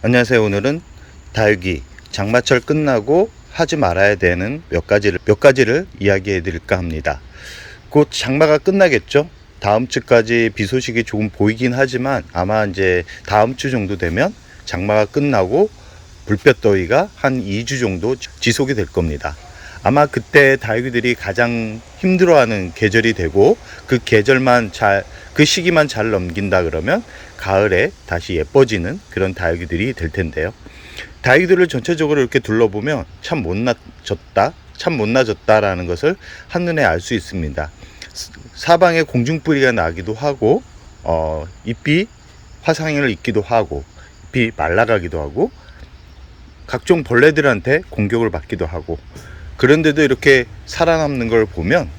안녕하세요. 오늘은 다육이 장마철 끝나고 하지 말아야 되는 몇 가지를 이야기해 드릴까 합니다. 곧 장마가 끝나겠죠. 다음 주까지 비 소식이 조금 보이긴 하지만 아마 이제 다음 주 정도 되면 장마가 끝나고 불볕더위가 한 2주 정도 지속이 될 겁니다. 아마 그때 다육이들이 가장 힘들어하는 계절이 되고 그 시기만 잘 넘긴다 그러면 가을에 다시 예뻐지는 그런 다육이들이 될 텐데요. 다육이들을 전체적으로 이렇게 둘러보면 참 못나졌다라는 것을 한눈에 알 수 있습니다. 사방에 공중뿌리가 나기도 하고 잎이 화상을 입기도 하고 잎이 말라가기도 하고 각종 벌레들한테 공격을 받기도 하고, 그런데도 이렇게 살아남는 걸 보면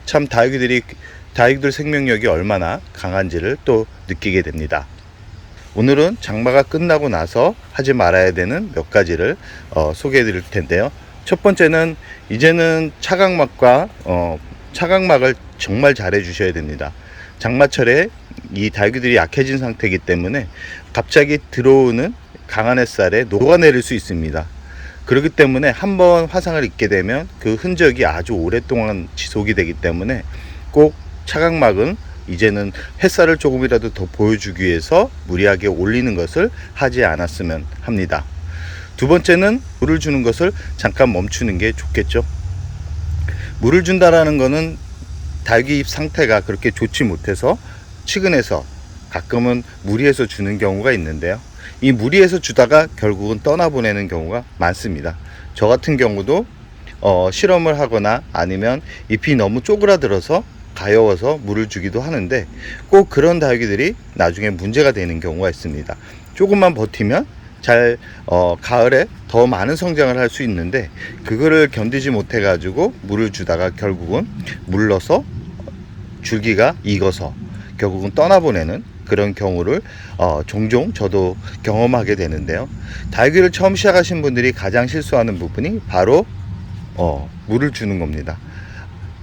참 다육이들 생명력이 얼마나 강한지를 또 느끼게 됩니다. 오늘은 장마가 끝나고 나서 하지 말아야 되는 몇 가지를 소개해 드릴 텐데요. 첫 번째는 이제는 차각막을 정말 잘해 주셔야 됩니다. 장마철에 이 다육이들이 약해진 상태이기 때문에 갑자기 들어오는 강한 햇살에 녹아내릴 수 있습니다. 그렇기 때문에 한번 화상을 입게 되면 그 흔적이 아주 오랫동안 지속이 되기 때문에 꼭 차각막은 이제는 햇살을 조금이라도 더 보여주기 위해서 무리하게 올리는 것을 하지 않았으면 합니다. 두 번째는 물을 주는 것을 잠깐 멈추는 게 좋겠죠. 물을 준다라는 것은 다육이 잎 상태가 그렇게 좋지 못해서 치근해서 가끔은 무리해서 주는 경우가 있는데요. 이 무리해서 주다가 결국은 떠나보내는 경우가 많습니다. 저 같은 경우도 실험을 하거나 아니면 잎이 너무 쪼그라들어서 가여워서 물을 주기도 하는데 꼭 그런 다육이들이 나중에 문제가 되는 경우가 있습니다. 조금만 버티면 가을에 더 많은 성장을 할 수 있는데 그거를 견디지 못해 가지고 물을 주다가 결국은 물러서 줄기가 익어서 결국은 떠나보내는 그런 경우를 종종 저도 경험하게 되는데요. 다육이를 처음 시작하신 분들이 가장 실수하는 부분이 바로 물을 주는 겁니다.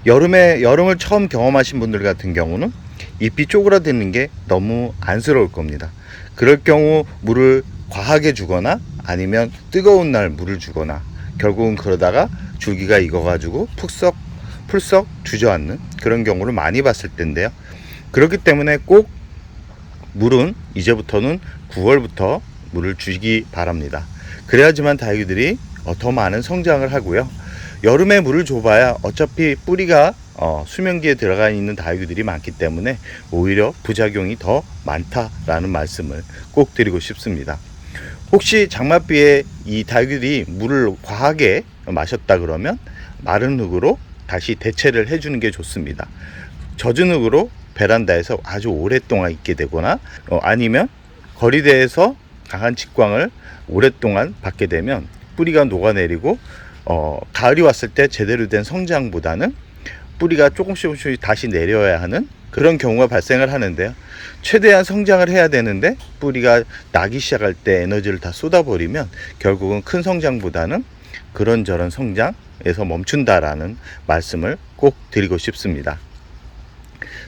여름을 처음 경험하신 분들 같은 경우는 잎이 쪼그라드는 게 너무 안쓰러울 겁니다. 그럴 경우 물을 과하게 주거나 아니면 뜨거운 날 물을 주거나 결국은 그러다가 줄기가 익어가지고 풀썩 주저앉는 그런 경우를 많이 봤을 텐데요. 그렇기 때문에 꼭 물은 이제부터는 9월부터 물을 주시기 바랍니다. 그래야지만 다육이들이 더 많은 성장을 하고요. 여름에 물을 줘봐야 어차피 뿌리가 수면기에 들어가 있는 다육이들이 많기 때문에 오히려 부작용이 더 많다라는 말씀을 꼭 드리고 싶습니다. 혹시 장맛비에 이 다육이들이 물을 과하게 마셨다 그러면 마른 흙으로 다시 대체를 해주는 게 좋습니다. 젖은 흙으로 베란다에서 아주 오랫동안 있게 되거나 아니면 거리대에서 강한 직광을 오랫동안 받게 되면 뿌리가 녹아내리고 가을이 왔을 때 제대로 된 성장보다는 뿌리가 조금씩 다시 내려야 하는 그런 경우가 발생을 하는데요. 최대한 성장을 해야 되는데 뿌리가 나기 시작할 때 에너지를 다 쏟아버리면 결국은 큰 성장보다는 그런저런 성장에서 멈춘다라는 말씀을 꼭 드리고 싶습니다.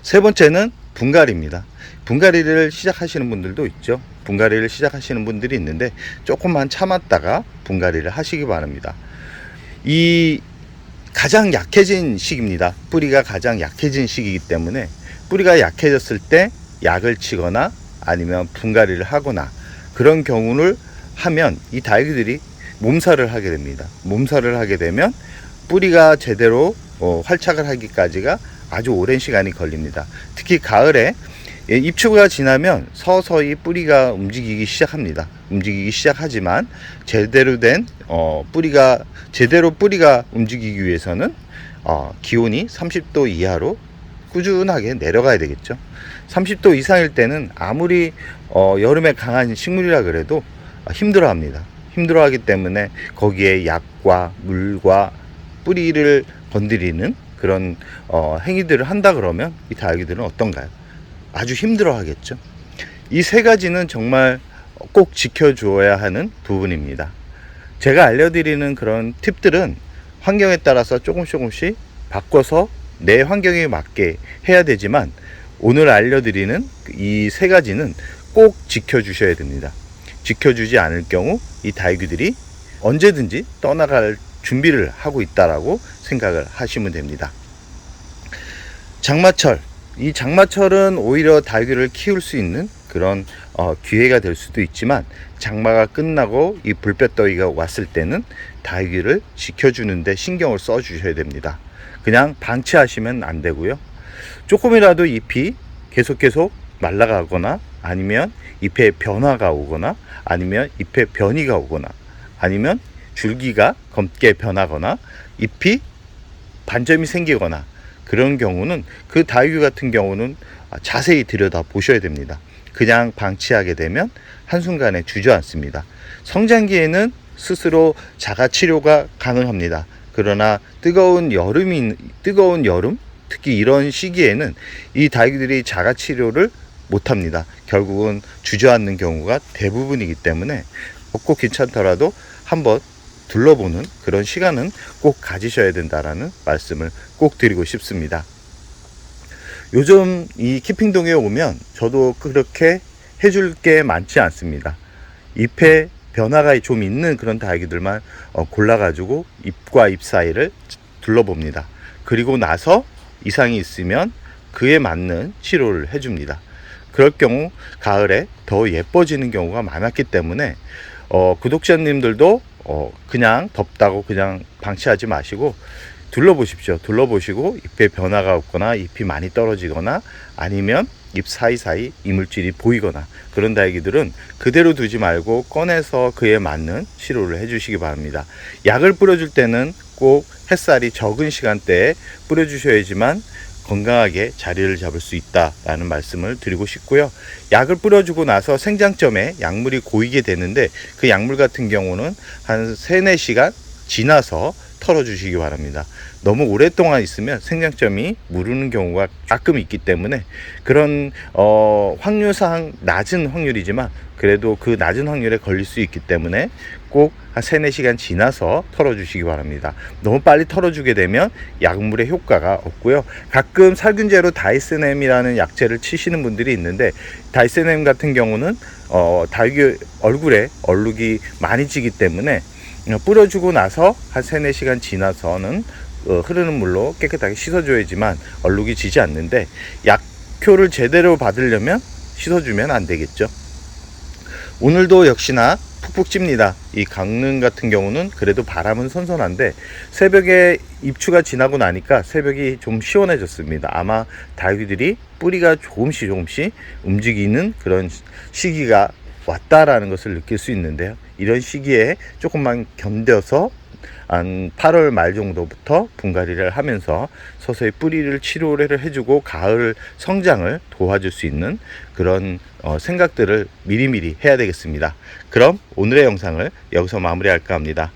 세 번째는 분갈이입니다. 분갈이를 시작하시는 분들도 있죠. 분갈이를 시작하시는 분들이 있는데 조금만 참았다가 분갈이를 하시기 바랍니다. 이 가장 약해진 시기입니다. 뿌리가 가장 약해진 시기이기 때문에 뿌리가 약해졌을 때 약을 치거나 아니면 분갈이를 하거나 그런 경우를 하면 이 다육이들이 몸살을 하게 됩니다. 몸살을 하게 되면 뿌리가 제대로 활착을 하기까지가 아주 오랜 시간이 걸립니다. 특히 가을에 입추가 지나면 서서히 뿌리가 움직이기 시작하지만 제대로 뿌리가 움직이기 위해서는 기온이 30도 이하로 꾸준하게 내려가야 되겠죠. 30도 이상일 때는 아무리 여름에 강한 식물이라 그래도 힘들어합니다. 힘들어하기 때문에 거기에 약과 물과 뿌리를 건드리는 그런 행위들을 한다 그러면 이 다육이들은 어떤가요? 아주 힘들어 하겠죠. 이 세 가지는 정말 꼭 지켜줘야 하는 부분입니다. 제가 알려드리는 그런 팁들은 환경에 따라서 조금씩 바꿔서 내 환경에 맞게 해야 되지만 오늘 알려드리는 이 세 가지는 꼭 지켜주셔야 됩니다. 지켜주지 않을 경우 이 다육이들이 언제든지 떠나갈 준비를 하고 있다라고 생각을 하시면 됩니다. 장마철, 이 장마철은 오히려 다육이를 키울 수 있는 그런 기회가 될 수도 있지만, 장마가 끝나고 이 불볕더위가 왔을 때는 다육이를 지켜주는데 신경을 써 주셔야 됩니다. 그냥 방치하시면 안 되고요. 조금이라도 잎이 계속 말라가거나, 아니면 잎에 변화가 오거나, 아니면 잎에 변이가 오거나, 아니면 줄기가 검게 변하거나 잎이 반점이 생기거나, 그런 경우는 그 다육이 같은 경우는 자세히 들여다 보셔야 됩니다. 그냥 방치하게 되면 한순간에 주저앉습니다. 성장기에는 스스로 자가 치료가 가능합니다. 그러나 뜨거운 여름, 특히 이런 시기에는 이 다육이들이 자가 치료를 못합니다. 결국은 주저앉는 경우가 대부분이기 때문에 꼭 괜찮더라도 한번 둘러보는 그런 시간은 꼭 가지셔야 된다라는 말씀을 꼭 드리고 싶습니다. 요즘 이 키핑동에 오면 저도 그렇게 해줄 게 많지 않습니다. 잎에 변화가 좀 있는 그런 다육이들만 골라가지고 잎과 잎 사이를 둘러봅니다. 그리고 나서 이상이 있으면 그에 맞는 치료를 해줍니다. 그럴 경우 가을에 더 예뻐지는 경우가 많았기 때문에 구독자님들도 그냥 덥다고 그냥 방치하지 마시고 둘러보십시오. 둘러보시고 잎에 변화가 없거나 잎이 많이 떨어지거나, 아니면 잎 사이사이 이물질이 보이거나, 그런 다육이들은 그대로 두지 말고 꺼내서 그에 맞는 치료를 해주시기 바랍니다. 약을 뿌려줄 때는 꼭 햇살이 적은 시간대에 뿌려주셔야지만 건강하게 자리를 잡을 수 있다라는 말씀을 드리고 싶고요. 약을 뿌려주고 나서 생장점에 약물이 고이게 되는데, 그 약물 같은 경우는 한 3-4시간 지나서 털어주시기 바랍니다. 너무 오랫동안 있으면 생장점이 무르는 경우가 가끔 있기 때문에, 그런 확률상 낮은 확률이지만 그래도 그 낮은 확률에 걸릴 수 있기 때문에 꼭 한 3-4시간 지나서 털어주시기 바랍니다. 너무 빨리 털어주게 되면 약물의 효과가 없고요. 가끔 살균제로 다이스넴이라는 약제를 치시는 분들이 있는데, 다이스넴 같은 경우는 다육이 얼굴에 얼룩이 많이 지기 때문에 뿌려주고 나서 한 3-4시간 지나서는 흐르는 물로 깨끗하게 씻어줘야지만 얼룩이 지지 않는데, 약효를 제대로 받으려면 씻어주면 안 되겠죠. 오늘도 역시나 푹푹 찝니다. 이 강릉 같은 경우는 그래도 바람은 선선한데, 새벽에 입추가 지나고 나니까 새벽이 좀 시원해졌습니다. 아마 다육이들이 뿌리가 조금씩 움직이는 그런 시기가 왔다라는 것을 느낄 수 있는데요. 이런 시기에 조금만 견뎌서 한 8월 말 정도부터 분갈이를 하면서 서서히 뿌리를 치료를 해주고 가을 성장을 도와줄 수 있는 그런 생각들을 미리미리 해야 되겠습니다. 그럼 오늘의 영상을 여기서 마무리할까 합니다.